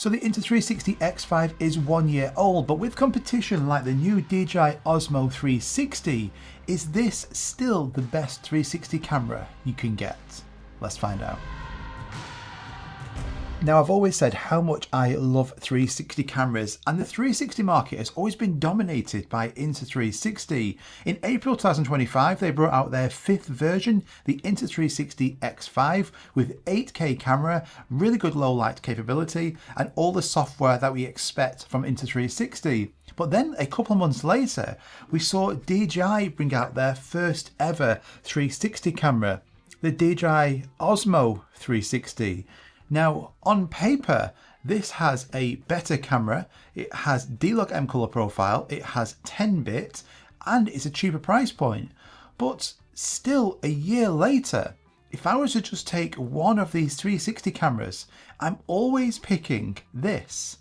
So the Insta360 X5 is 1 year old, but with competition like the new DJI Osmo 360, is this still the best 360 camera you can get? Let's find out. Now, I've always said how much I love 360 cameras, and the 360 market has always been dominated by Insta360. In April 2025, they brought out their 5th version, the Insta360 X5, with 8K camera, really good low light capability, and all the software that we expect from Insta360. But then a couple of months later, we saw DJI bring out their first ever 360 camera, the DJI Osmo 360. Now, on paper, this has a better camera, it has D-Log M color profile, it has 10-bit, and it's a cheaper price point. But still, a year later, if I was to just take one of these 360 cameras, I'm always picking this.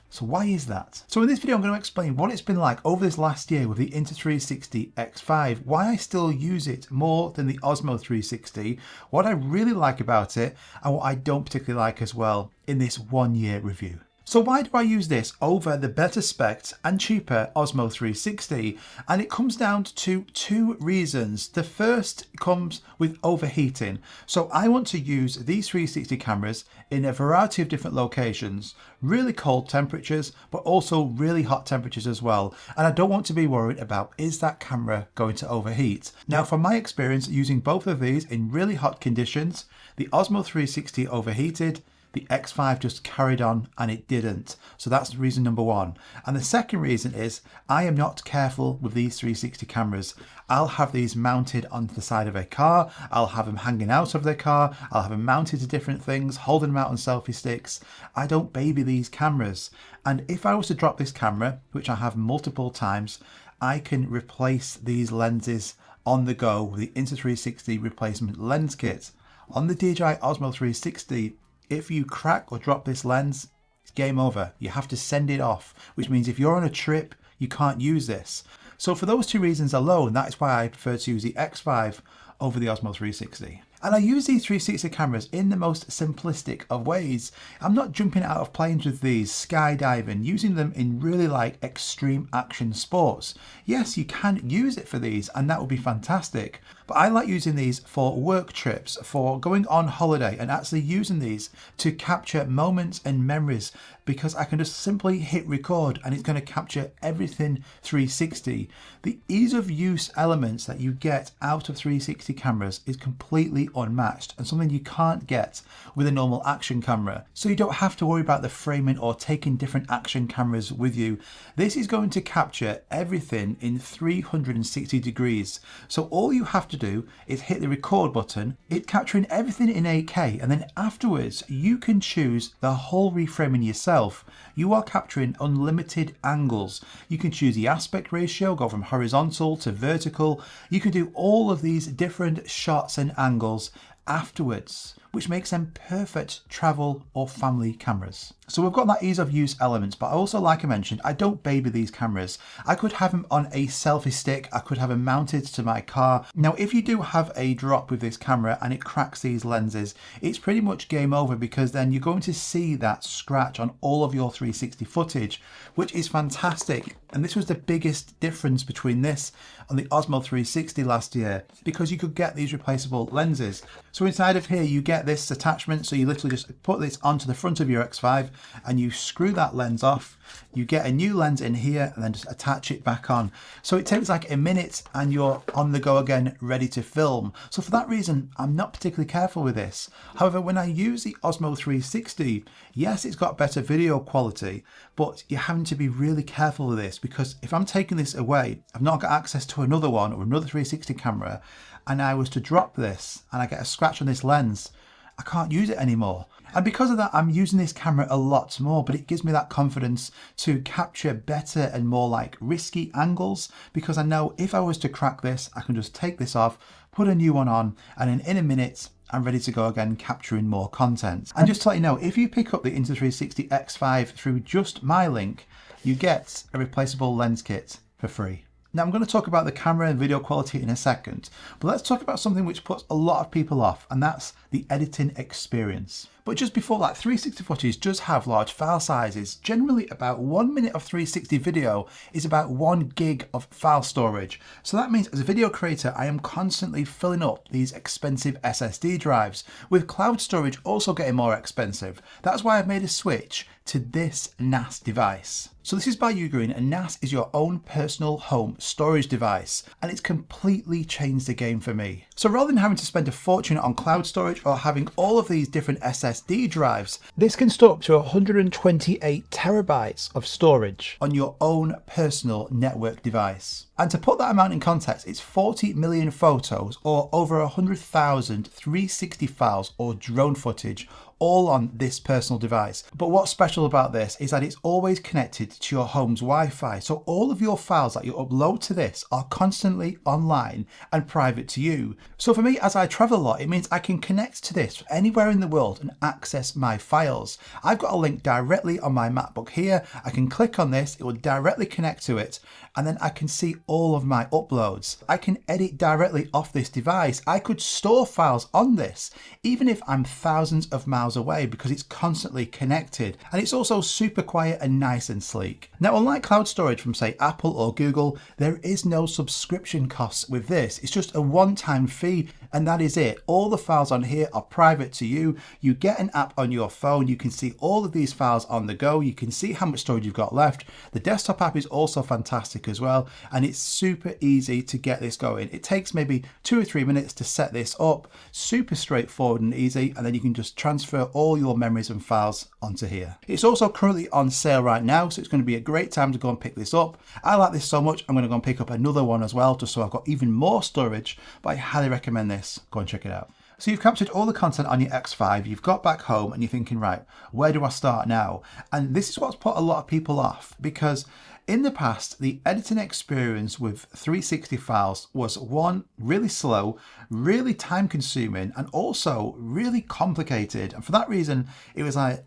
So why is that? So in this video, I'm going to explain what it's been like over this last year with the Insta360 X5, why I still use it more than the Osmo 360, what I really like about it, and what I don't particularly like as well in this 1 year review. So why do I use this over the better spec'd and cheaper Osmo 360? And it comes down to two reasons. The first comes with overheating. So I want to use these 360 cameras in a variety of different locations, really cold temperatures, but also really hot temperatures as well. And I don't want to be worried about, is that camera going to overheat? Now, from my experience using both of these in really hot conditions, the Osmo 360 overheated, the X5 just carried on and it didn't. So that's reason number one. And the second reason is I am not careful with these 360 cameras. I'll have these mounted onto the side of a car. I'll have them hanging out of the car. I'll have them mounted to different things, holding them out on selfie sticks. I don't baby these cameras. And if I was to drop this camera, which I have multiple times, I can replace these lenses on the go with the Insta360 replacement lens kit. On the DJI Osmo 360, if you crack or drop this lens, it's game over. You have to send it off, which means if you're on a trip, you can't use this. So for those two reasons alone, that is why I prefer to use the X5 over the Osmo 360. And I use these 360 cameras in the most simplistic of ways. I'm not jumping out of planes with these, skydiving, using them in really like extreme action sports. Yes, you can use it for these and that would be fantastic. But I like using these for work trips, for going on holiday and actually using these to capture moments and memories, because I can just simply hit record and it's going to capture everything 360. The ease of use elements that you get out of 360 cameras is completely unmatched and something you can't get with a normal action camera. So you don't have to worry about the framing or taking different action cameras with you. This is going to capture everything in 360 degrees. So all you have to do is hit the record button, it's capturing everything in 8K, and then afterwards you can choose the whole reframing yourself. You are capturing unlimited angles. You can choose the aspect ratio, go from horizontal to vertical. You can do all of these different shots and angles afterwards, which makes them perfect travel or family cameras. So we've got that ease of use elements, but also, like I mentioned, I don't baby these cameras. I could have them on a selfie stick, I could have them mounted to my car. Now, if you do have a drop with this camera and it cracks these lenses, it's pretty much game over, because then you're going to see that scratch on all of your 360 footage, which is fantastic. And this was the biggest difference between this and the Osmo 360 last year, because you could get these replaceable lenses. So inside of here, you get this attachment. So you literally just put this onto the front of your X5 and you screw that lens off. You get a new lens in here and then just attach it back on. So it takes like a minute and you're on the go again, ready to film. So for that reason, I'm not particularly careful with this. However, when I use the Osmo 360, yes, it's got better video quality, but you're having to be really careful with this, because if I'm taking this away, I've not got access to another one or another 360 camera, and I was to drop this and I get a scratch on this lens, I can't use it anymore. And because of that, I'm using this camera a lot more, but it gives me that confidence to capture better and more like risky angles, because I know if I was to crack this, I can just take this off, put a new one on, and in a minute, I'm ready to go again, capturing more content. And just to let you know, if you pick up the Insta360 X5 through just my link, you get a replaceable lens kit for free. Now I'm going to talk about the camera and video quality in a second, but let's talk about something which puts a lot of people off, and that's the editing experience. But just before that, 360 footage does have large file sizes. Generally about 1 minute of 360 video is about 1 gig of file storage. So that means as a video creator, I am constantly filling up these expensive SSD drives, with cloud storage also getting more expensive. That's why I've made a switch to this NAS device. So this is by Ugreen, and NAS is your own personal home storage device, and it's completely changed the game for me. So rather than having to spend a fortune on cloud storage or having all of these different SSD drives, this can store up to 128 terabytes of storage on your own personal network device. And to put that amount in context, it's 40 million photos or over 100,000 360 files or drone footage, all on this personal device. But what's special about this is that it's always connected to your home's Wi-Fi. So all of your files that you upload to this are constantly online and private to you. So for me, as I travel a lot, it means I can connect to this anywhere in the world and access my files. I've got a link directly on my MacBook here. I can click on this, it will directly connect to it, and then I can see all of my uploads. I can edit directly off this device. I could store files on this, even if I'm thousands of miles away, because it's constantly connected, and it's also super quiet and nice and sleek. Now, unlike cloud storage from say Apple or Google, there is no subscription costs with this. It's just a one-time fee, and that is it. All the files on here are private to you. You get an app on your phone, you can see all of these files on the go, you can see how much storage you've got left. The desktop app is also fantastic as well, and it's super easy to get this going. It takes maybe 2 or 3 minutes to set this up, super straightforward and easy, and then you can just transfer all your memories and files onto here. It's also currently on sale right now, so it's going to be a great time to go and pick this up. I like this so much, I'm going to go and pick up another one as well, just so I've got even more storage, but I highly recommend this. Go and check it out. So you've captured all the content on your X5, you've got back home and you're thinking, right, where do I start now? And this is what's put a lot of people off, because in the past, the editing experience with 360 files was one, really slow, really time consuming, and also really complicated. And for that reason, it was like,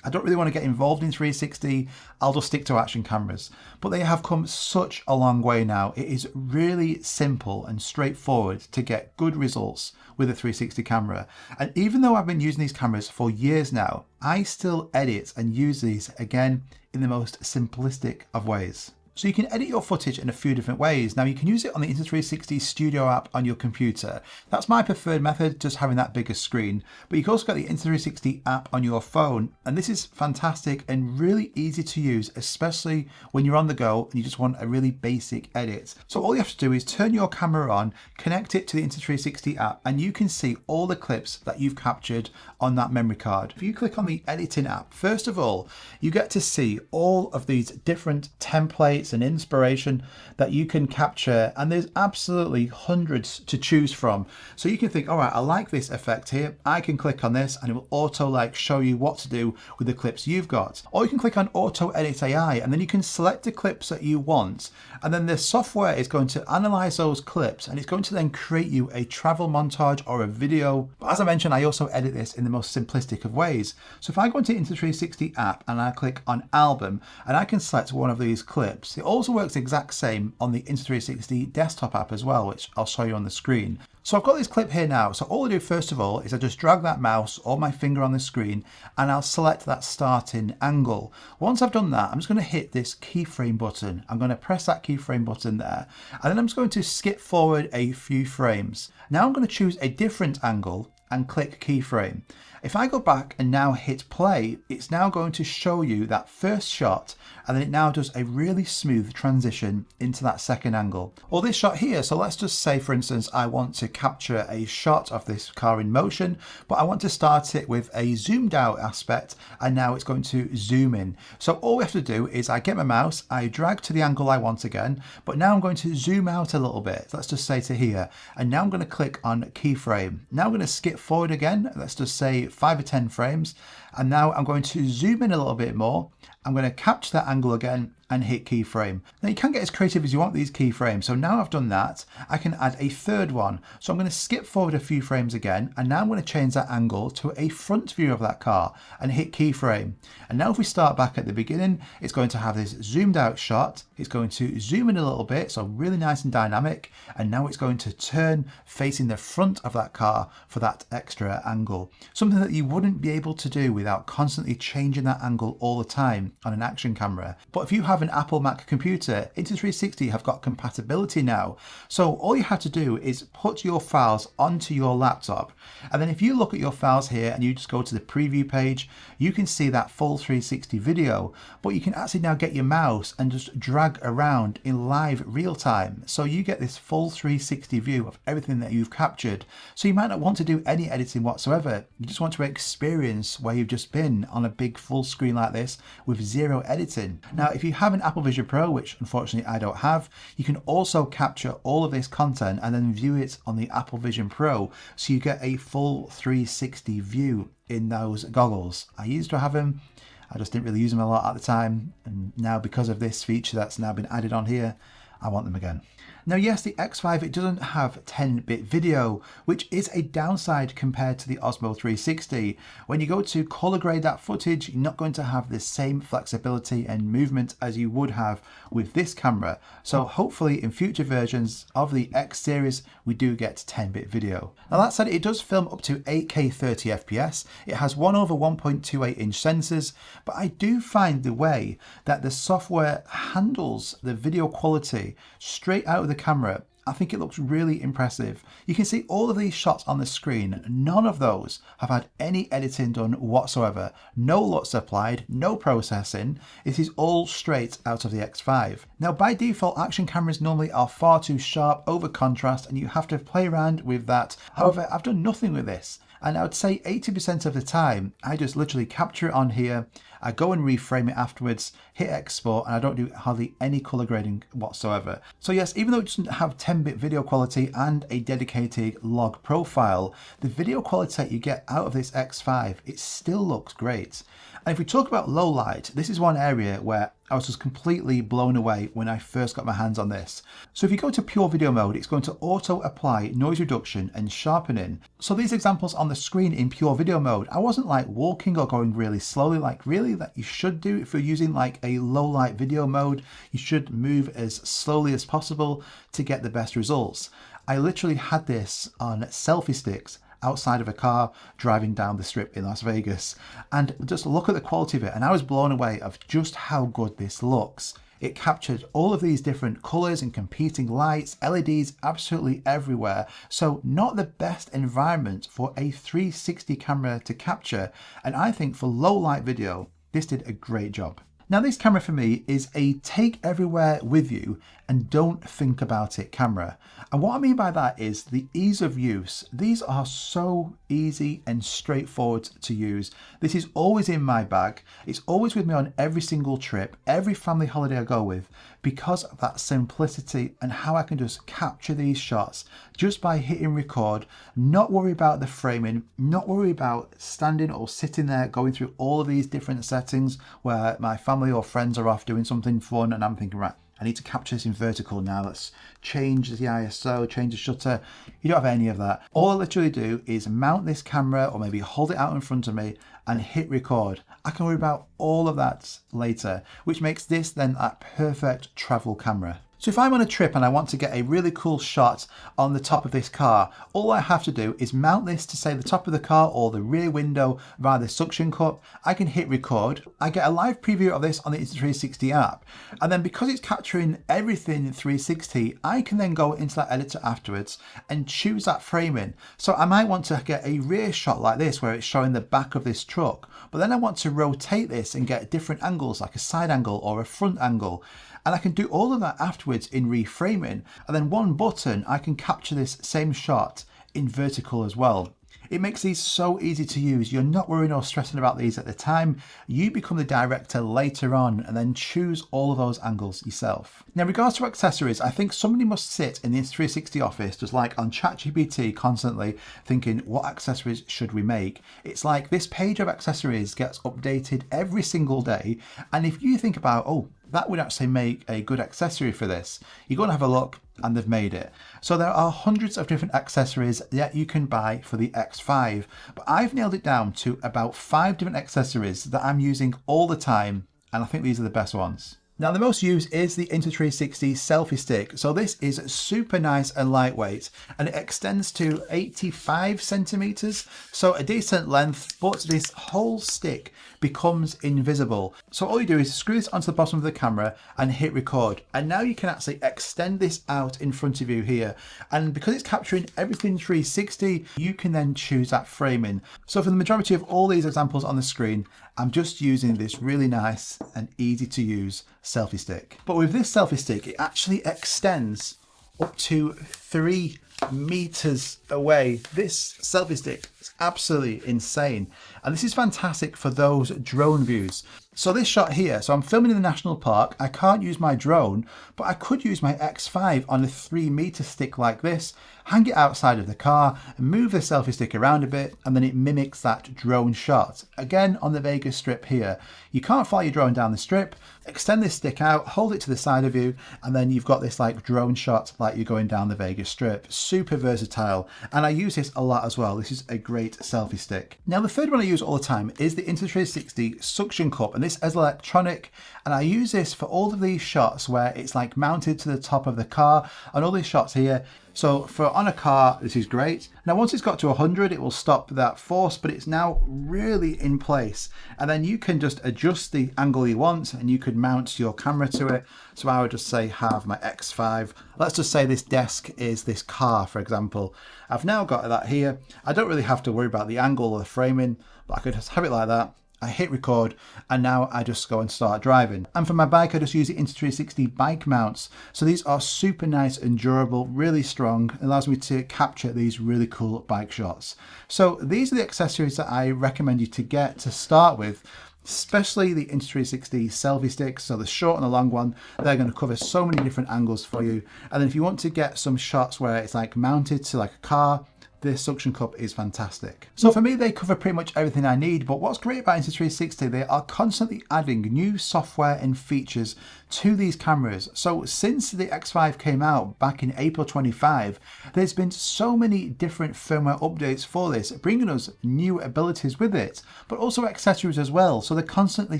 I don't really want to get involved in 360, I'll just stick to action cameras. But they have come such a long way now. It is really simple and straightforward to get good results with a 360 camera. And even though I've been using these cameras for years now, I still edit and use these again in the most simplistic of ways. So you can edit your footage in a few different ways. Now you can use it on the Insta360 Studio app on your computer. That's my preferred method, just having that bigger screen. But you can also get the Insta360 app on your phone. And this is fantastic and really easy to use, especially when you're on the go and you just want a really basic edit. So all you have to do is turn your camera on, connect it to the Insta360 app, and you can see all the clips that you've captured on that memory card. If you click on the editing app, first of all, you get to see all of these different templates and inspiration that you can capture, and there's absolutely hundreds to choose from. So you can think, all right, I like this effect here, I can click on this and it will auto show you what to do with the clips you've got. Or you can click on auto edit AI, and then you can select the clips that you want, and then the software is going to analyze those clips and it's going to then create you a travel montage or a video. But as I mentioned, I also edit this in the most simplistic of ways. So if I go into the Insta360 app and I click on album, and I can select one of these clips, it also works the exact same on the Insta360 desktop app as well, which I'll show you on the screen. So I've got this clip here now. So all I do first of all is I just drag that mouse or my finger on the screen and I'll select that starting angle. Once I've done that, I'm just going to hit this keyframe button. I'm going to press that keyframe button there, and then I'm just going to skip forward a few frames. Now I'm going to choose a different angle and click keyframe. If I go back and now hit play, it's now going to show you that first shot, and then it now does a really smooth transition into that second angle. Or this shot here, so let's just say for instance I want to capture a shot of this car in motion, but I want to start it with a zoomed out aspect, and now it's going to zoom in. So all we have to do is I get my mouse, I drag to the angle I want again, but now I'm going to zoom out a little bit. Let's just say to here, and now I'm going to click on keyframe. Now I'm going to skip forward again, let's just say 5 or 10 frames, And now I'm going to zoom in a little bit more. I'm going to capture that angle again and hit keyframe. Now you can get as creative as you want with these keyframes. So now I've done that, I can add a third one. So I'm going to skip forward a few frames again, and now I'm going to change that angle to a front view of that car and hit keyframe. And now if we start back at the beginning, it's going to have this zoomed out shot. It's going to zoom in a little bit, so really nice and dynamic. And now it's going to turn facing the front of that car for that extra angle. Something that you wouldn't be able to do without constantly changing that angle all the time on an action camera. But if you have an Apple Mac computer, Insta360 have got compatibility now. So all you have to do is put your files onto your laptop. And then if you look at your files here and you just go to the preview page, you can see that full 360 video, but you can actually now get your mouse and just drag around in live real time. So you get this full 360 view of everything that you've captured. So you might not want to do any editing whatsoever. You just want to experience where you've just been on a big full screen like this with zero editing. Now, if you have an Apple Vision Pro, which unfortunately I don't have, you can also capture all of this content and then view it on the Apple Vision Pro. So you get a full 360 view in those goggles. I used to have them. I just didn't really use them a lot at the time. And now because of this feature that's now been added on here, I want them again. Now, yes, the X5, it doesn't have 10-bit video, which is a downside compared to the Osmo 360. When you go to color grade that footage, you're not going to have the same flexibility and movement as you would have with this camera. So hopefully in future versions of the X series, we do get 10-bit video. Now that said, it does film up to 8K 30 FPS. It has 1/1.28 inch sensors, but I do find the way that the software handles the video quality straight out of the camera, I think it looks really impressive. You can see all of these shots on the screen. None of those have had any editing done whatsoever. No LUTs applied, no processing. It is all straight out of the X5. Now, by default, action cameras normally are far too sharp, over contrast, and you have to play around with that. However, I've done nothing with this. And I would say 80% of the time, I just literally capture it on here. I go and reframe it afterwards, hit export, and I don't do hardly any color grading whatsoever. So yes, even though it doesn't have 10-bit video quality and a dedicated log profile, the video quality that you get out of this X5, it still looks great. And if we talk about low light, this is one area where I was just completely blown away when I first got my hands on this. So if you go to pure video mode, it's going to auto apply noise reduction and sharpening. So these examples on the screen in pure video mode, I wasn't like walking or going really slowly, like really that you should do if you're using like a low light video mode. You should move as slowly as possible to get the best results. I literally had this on selfie sticks outside of a car driving down the strip in Las Vegas, and just look at the quality of it, and I was blown away of just how good this looks. It captured all of these different colors and competing lights, LEDs absolutely everywhere. So not the best environment for a 360 camera to capture, and I think for low light video this did a great job. Now this camera for me is a take everywhere with you and don't think about it camera. And what I mean by that is the ease of use. These are so easy and straightforward to use. This is always in my bag. It's always with me on every single trip, every family holiday I go with, because of that simplicity and how I can just capture these shots just by hitting record, not worry about the framing, not worry about standing or sitting there going through all of these different settings where my family or friends are off doing something fun and I'm thinking, right, I need to capture this in vertical now. Let's change the ISO, change the shutter. You don't have any of that. All I literally do is mount this camera or maybe hold it out in front of me and hit record. I can worry about all of that later, which makes this then a perfect travel camera. So if I'm on a trip and I want to get a really cool shot on the top of this car, all I have to do is mount this to say the top of the car or the rear window via the suction cup. I can hit record. I get a live preview of this on the Insta360 app. And then because it's capturing everything in 360, I can then go into that editor afterwards and choose that framing. So I might want to get a rear shot like this where it's showing the back of this truck, but then I want to rotate this and get different angles like a side angle or a front angle. And I can do all of that afterwards in reframing. And then one button, I can capture this same shot in vertical as well. It makes these so easy to use. You're not worrying or stressing about these at the time. You become the director later on and then choose all of those angles yourself. Now, in regards to accessories, I think somebody must sit in the Insta360 office just like on ChatGPT constantly thinking, what accessories should we make? It's like this page of accessories gets updated every single day. And if you think about, oh, that would actually make a good accessory for this, you're going to have a look and they've made it. So there are hundreds of different accessories that you can buy for the X5, but I've nailed it down to about 5 different accessories that I'm using all the time, and I think these are the best ones. Now, the most used is the Insta360 selfie stick. So this is super nice and lightweight, and it extends to 85 centimeters. So a decent length, but this whole stick becomes invisible. So all you do is screw this onto the bottom of the camera and hit record. And now you can actually extend this out in front of you here. And because it's capturing everything 360, you can then choose that framing. So for the majority of all these examples on the screen, I'm just using this really nice and easy to use selfie stick. But with this selfie stick, it actually extends up to 3 meters away. This selfie stick is absolutely insane. And this is fantastic for those drone views. So this shot here, so I'm filming in the national park. I can't use my drone, but I could use my X5 on a 3-meter stick like this, hang it outside of the car, and move the selfie stick around a bit, and then it mimics that drone shot. Again, on the Vegas Strip here. You can't fly your drone down the strip, extend this stick out, hold it to the side of you, and then you've got this like drone shot like you're going down the Vegas Strip. Super versatile, and I use this a lot as well. This is a great selfie stick. Now, the third one I use all the time is the Insta360 suction cup, and this is electronic, and I use this for all of these shots where it's like mounted to the top of the car, and all these shots here. So for on a car, this is great. Now, once it's got to 100, it will stop that force, but it's now really in place. And then you can just adjust the angle you want, and you could mount your camera to it. So I would just say have my X5. Let's just say this desk is this car, for example. I've now got that here. I don't really have to worry about the angle or the framing, but I could just have it like that. I hit record, and now I just go and start driving. And for my bike, I just use the Insta360 bike mounts. So these are super nice and durable, really strong. It allows me to capture these really cool bike shots. So these are the accessories that I recommend you to get to start with, especially the Insta360 selfie sticks. So the short and the long one, they're going to cover so many different angles for you. And then if you want to get some shots where it's like mounted to like a car, this suction cup is fantastic. So for me, they cover pretty much everything I need, but what's great about Insta360, they are constantly adding new software and features to these cameras. So since the X5 came out back in April 25, there's been so many different firmware updates for this, bringing us new abilities with it, but also accessories as well. So they're constantly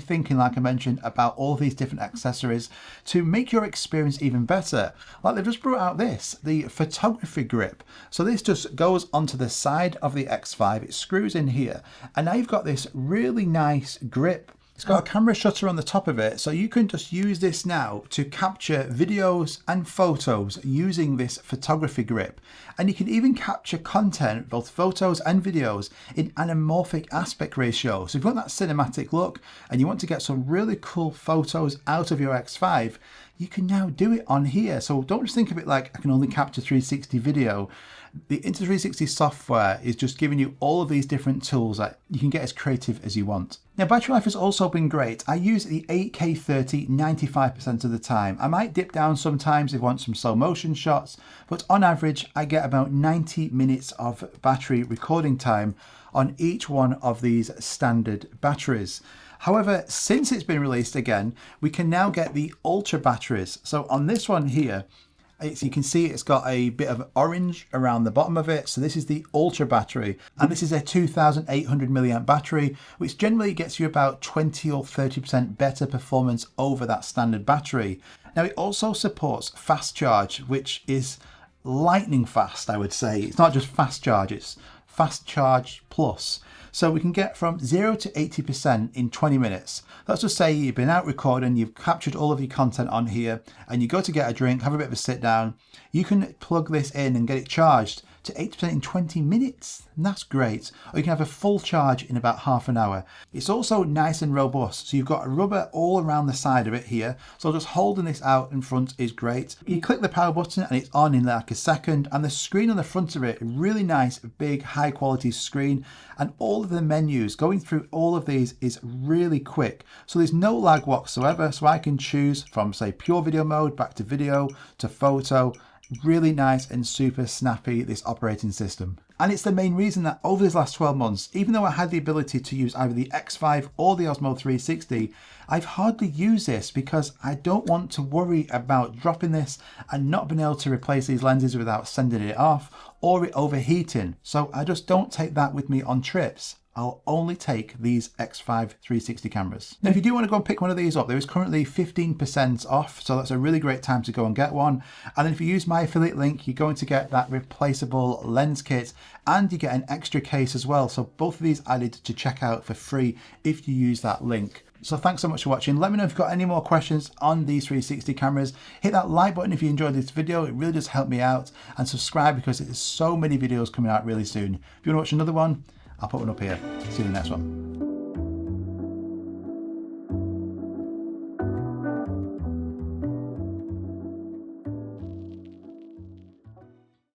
thinking, like I mentioned, about all these different accessories to make your experience even better. Like they've just brought out this, the photography grip. So this just goes onto the side of the X5, it screws in here, and now you've got this really nice grip. It's got a camera shutter on the top of it, so you can just use this now to capture videos and photos using this photography grip. And you can even capture content, both photos and videos, in anamorphic aspect ratio. So if you want that cinematic look and you want to get some really cool photos out of your X5, you can now do it on here. So don't just think of it like I can only capture 360 video. The Insta360 software is just giving you all of these different tools that you can get as creative as you want. Now, battery life has also been great. I use the 8K30 95% of the time. I might dip down sometimes if I want some slow motion shots, but on average, I get about 90 minutes of battery recording time on each one of these standard batteries. However, since it's been released again, we can now get the ultra batteries. So on this one here, you can see it's got a bit of orange around the bottom of it. So this is the ultra battery, and this is a 2800 milliamp battery, which generally gets you about 20 or 30% better performance over that standard battery. Now it also supports fast charge, which is lightning fast, I would say. It's not just fast charge, it's fast charge plus. So we can get from 0 to 80% in 20 minutes. Let's just say you've been out recording, you've captured all of your content on here, and you go to get a drink, have a bit of a sit down. You can plug this in and get it charged to 80% in 20 minutes, and that's great. Or you can have a full charge in about half an hour. It's also nice and robust, so you've got rubber all around the side of it here, so just holding this out in front is great. You click the power button and it's on in like a second, and the screen on the front of it, really nice, big, high quality screen, and all of the menus, going through all of these is really quick. So there's no lag whatsoever, so I can choose from, say, pure video mode, back to video, to photo. Really nice and super snappy, this operating system. And it's the main reason that over these last 12 months, even though I had the ability to use either the X5 or the Osmo 360, I've hardly used this because I don't want to worry about dropping this and not being able to replace these lenses without sending it off or it overheating. So I just don't take that with me on trips. I'll only take these X5 360 cameras. Now, if you do want to go and pick one of these up, there is currently 15% off, so that's a really great time to go and get one. And then if you use my affiliate link, you're going to get that replaceable lens kit, and you get an extra case as well. So both of these added to checkout for free if you use that link. So thanks so much for watching. Let me know if you've got any more questions on these 360 cameras. Hit that like button if you enjoyed this video. It really does help me out. And subscribe because there's so many videos coming out really soon. If you want to watch another one, I'll put one up here. See you in the next one.